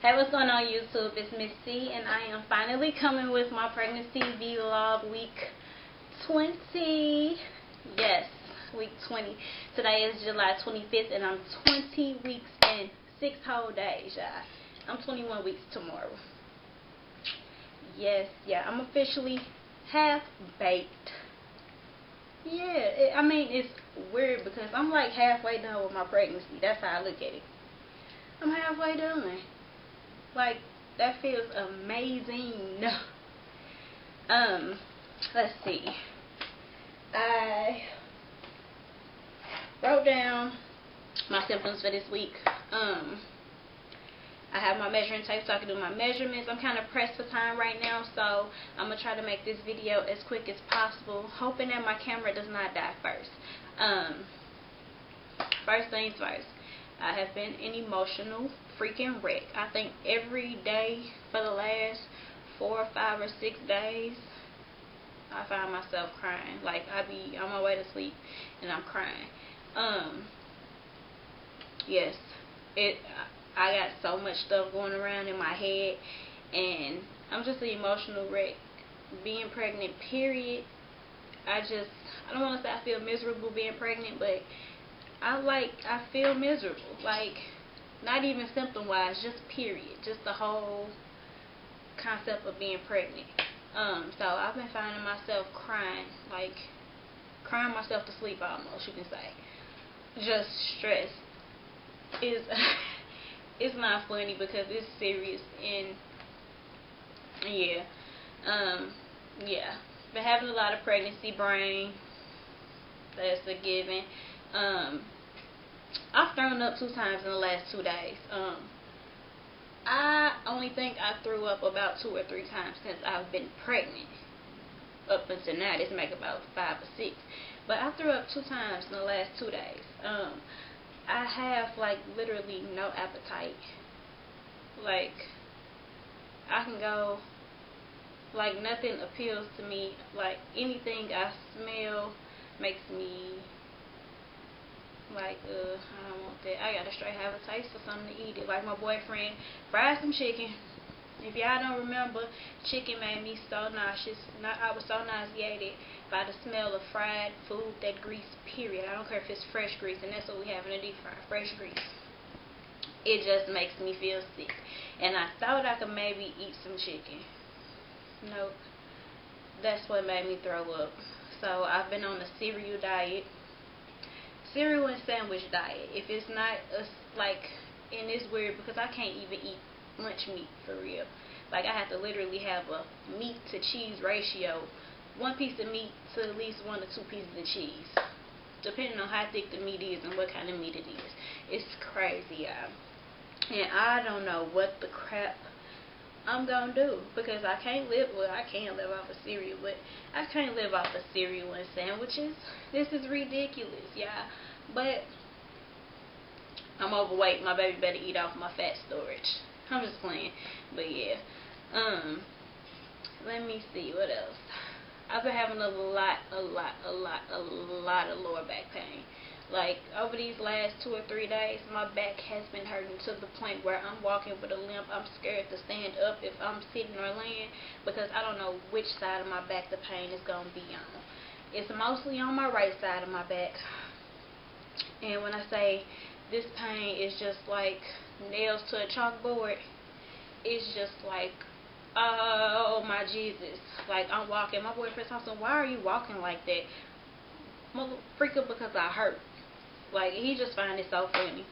Hey, what's going on YouTube? It's MzCie, and I am finally coming with my pregnancy vlog week 20. Yes, week 20. Today is July 25th, and I'm 20 weeks and 6 whole days, y'all. I'm 21 weeks tomorrow. Yes, yeah, I'm officially half-baked. Yeah, I mean, it's weird because I'm like halfway done with my pregnancy. That's how I look at it. I'm halfway done. Like, that feels amazing. Let's see. I wrote down my symptoms for this week. I have my measuring tape so I can do my measurements. I'm kind of pressed for time right now, so I'm going to try to make this video as quick as possible, hoping that my camera does not die first. First things first, I have been an emotional freaking wreck. I think every day for the last 4 or 5 or 6 days, I find myself crying. Like, I be on my way to sleep and I'm crying. Yes, I got so much stuff going around in my head, and I'm just an emotional wreck. Being pregnant, period. I don't want to say I feel miserable being pregnant, but I feel miserable. Like, not even symptom wise, just period. Just the whole concept of being pregnant. So I've been finding myself crying, like crying myself to sleep almost, you can say. Just stress is it's not funny because it's serious, and yeah. Been having a lot of pregnancy brain. That's a given. I've thrown up 2 times in the last 2 days. I only think I threw up about 2 or 3 times since I've been pregnant. Up until now, this make about 5 or 6. But I threw up 2 times in the last 2 days. I have, like, literally no appetite. Like, I can go, like, nothing appeals to me. Like, anything I smell makes me like, I don't want that. I gotta straight have a taste for something to eat it. Like, my boyfriend fried some chicken. If y'all don't remember, chicken made me so nauseous. I was so nauseated by the smell of fried food, that grease, period. I don't care if it's fresh grease, and that's what we have in the deep fryer, fresh grease. It just makes me feel sick. And I thought I could maybe eat some chicken. Nope. That's what made me throw up. So I've been on a cereal diet. Cereal and sandwich diet. If it's not like, and it's weird because I can't even eat lunch meat for real. Like, I have to literally have a meat to cheese ratio, 1 piece of meat to at least 1 or 2 pieces of cheese, depending on how thick the meat is and what kind of meat it is. It's crazy, y'all. And I don't know what the crap I'm gonna do, because I can't live, well, I can live off of cereal, but I can't live off of cereal and sandwiches. This is ridiculous, y'all. But I'm overweight. My baby better eat off my fat storage. I'm just playing. But yeah. Let me see what else. I've been having a lot of lower back pain. Like, over these last 2 or 3 days, my back has been hurting to the point where I'm walking with a limp. I'm scared to stand up if I'm sitting or laying, because I don't know which side of my back the pain is going to be on. It's mostly on my right side of my back. And when I say this pain is just like nails to a chalkboard, it's just like, oh my Jesus. Like, I'm walking. My boyfriend's talking, why are you walking like that? Freaking because I hurt. Like, he just find it so funny.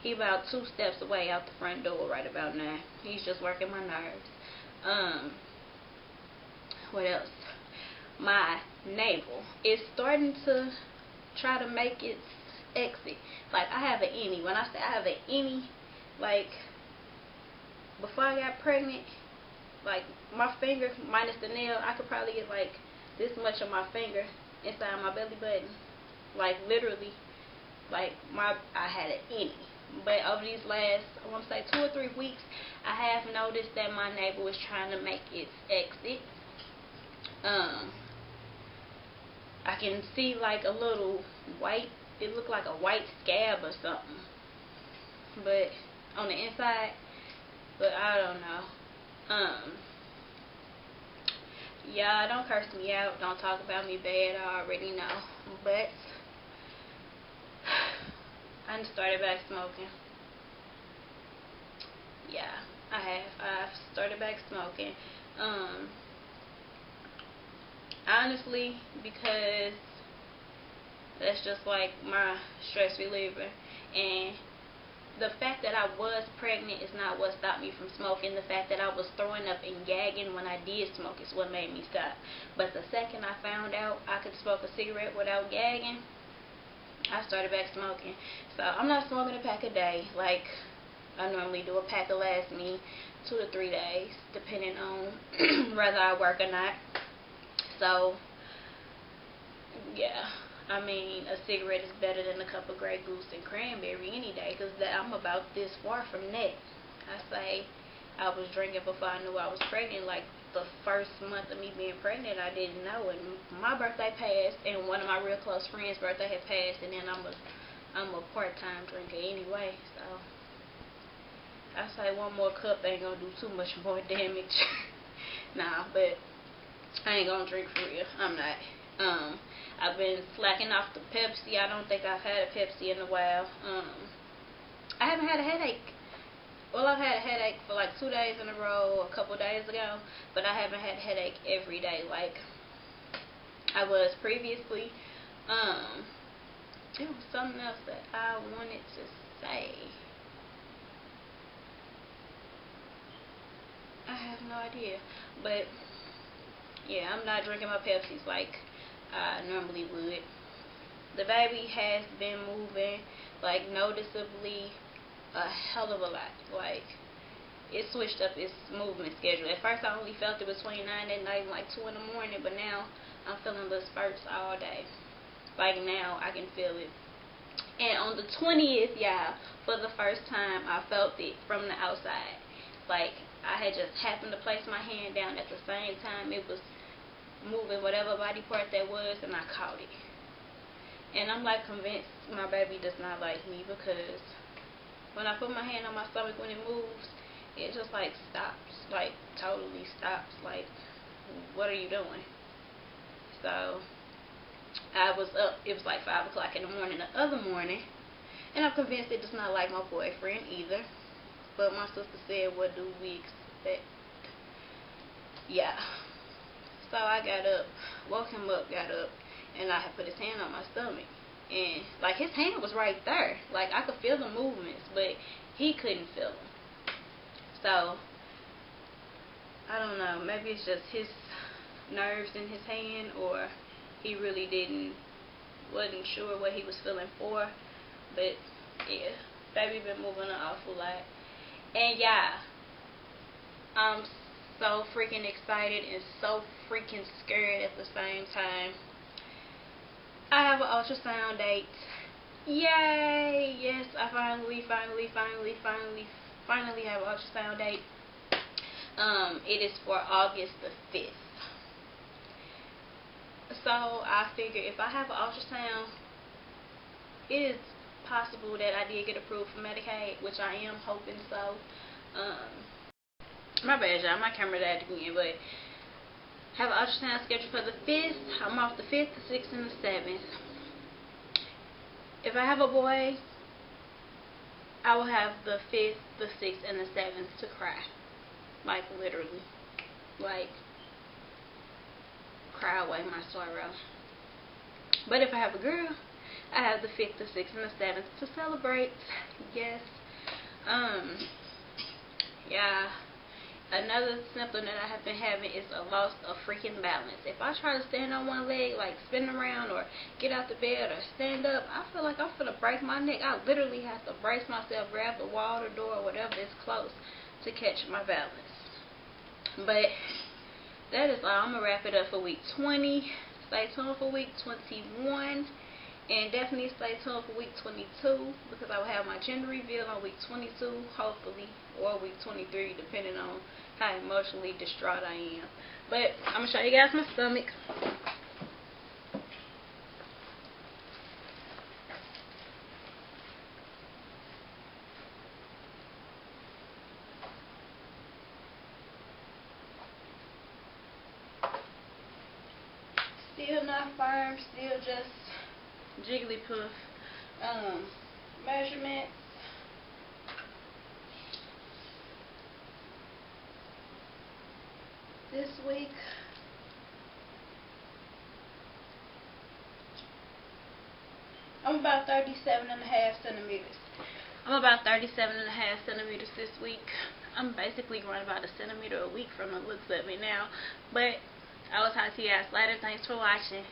He about 2 steps away out the front door right about now. He's just working my nerves. What else? My navel is starting to try to make its exit. Like, I have an innie. When I say I have an innie, like, before I got pregnant, like, my finger minus the nail, I could probably get like this much of my finger inside my belly button. Like, literally, like, I had an innie. But over these last, I want to say 2 or 3 weeks, I have noticed that my navel is trying to make its exit. I can see like a little white, it looked like a white scab or something. But on the inside, But I don't know. Yeah, don't curse me out. Don't talk about me bad. I already know. But I just started back smoking. Yeah, I have. I've started back smoking. Honestly, because that's just like my stress reliever. And the fact that I was pregnant is not what stopped me from smoking. The fact that I was throwing up and gagging when I did smoke is what made me stop. But the second I found out I could smoke a cigarette without gagging, I started back smoking. So I'm not smoking a pack a day like I normally do. A pack will last me 2 to 3 days, depending on whether I work or not. So yeah, I mean, a cigarette is better than a cup of Grey Goose and cranberry any day, because I'm about this far from that. I say I was drinking before I knew I was pregnant. Like, the first month of me being pregnant, I didn't know, and my birthday passed, and one of my real close friends' birthday had passed, and then I'm a part-time drinker anyway, so I say one more cup ain't gonna do too much more damage. Nah, but I ain't gonna drink for real. I'm not. I've been slacking off the Pepsi. I don't think I've had a Pepsi in a while. I haven't had a headache. Well, I've had a headache for like 2 days in a row, a couple days ago, but I haven't had a headache every day like I was previously. It was something else that I wanted to say. I have no idea, but yeah, I'm not drinking my Pepsis like I normally would. The baby has been moving, like, noticeably a hell of a lot. Like, it switched up its movement schedule. At first, I only felt it between 9 at night and like 2 in the morning, but now I'm feeling the spurts all day. Like, now I can feel it. And on the 20th, y'all, for the first time, I felt it from the outside. Like, I had just happened to place my hand down at the same time it was moving whatever body part that was, and I caught it. And I'm like convinced my baby does not like me, because when I put my hand on my stomach when it moves, it just like stops, like totally stops. Like, what are you doing? So I was up, it was like 5 o'clock in the morning the other morning, and I'm convinced it does not like my boyfriend either. But my sister said, what do we expect? Yeah. So I got up, woke him up, got up, and I had put his hand on my stomach. And, like, his hand was right there. Like, I could feel the movements, but he couldn't feel them. So, I don't know. Maybe it's just his nerves in his hand, or he really wasn't sure what he was feeling for. But, yeah, baby been moving an awful lot. And, yeah, I'm so freaking excited and so freaking scared at the same time. I have an ultrasound date. Yay! Yes, I finally have an ultrasound date. It is for August the 5th. So I figure if I have an ultrasound, it is possible that I did get approved for Medicaid, which I am hoping so. My bad, y'all. My camera died again, but have an ultrasound scheduled for the 5th. I'm off the 5th, the 6th, and the 7th. If I have a boy, I will have the 5th, the 6th, and the 7th to cry. Like, literally. Like, cry away my sorrow. But if I have a girl, I have the 5th, the 6th, and the 7th to celebrate. Yes. Yeah. Another symptom that I have been having is a loss of freaking balance. If I try to stand on one leg, like spin around or get out the bed or stand up, I feel like I'm finna break my neck. I literally have to brace myself, grab the wall or door or whatever is close to catch my balance. But that is all. I'm going to wrap it up for week 20. Stay tuned for week 21. And definitely stay tuned for week 22, because I will have my gender reveal on week 22, hopefully, or week 23, depending on how emotionally distraught I am. But I'm going to show you guys my stomach. Still not firm, still just Jigglypuff measurements. This week, I'm about 37.5 centimeters. I'm about 37.5 centimeters this week. I'm basically growing about a centimeter a week from the looks of it now. But I will talk to you guys later. Thanks for watching.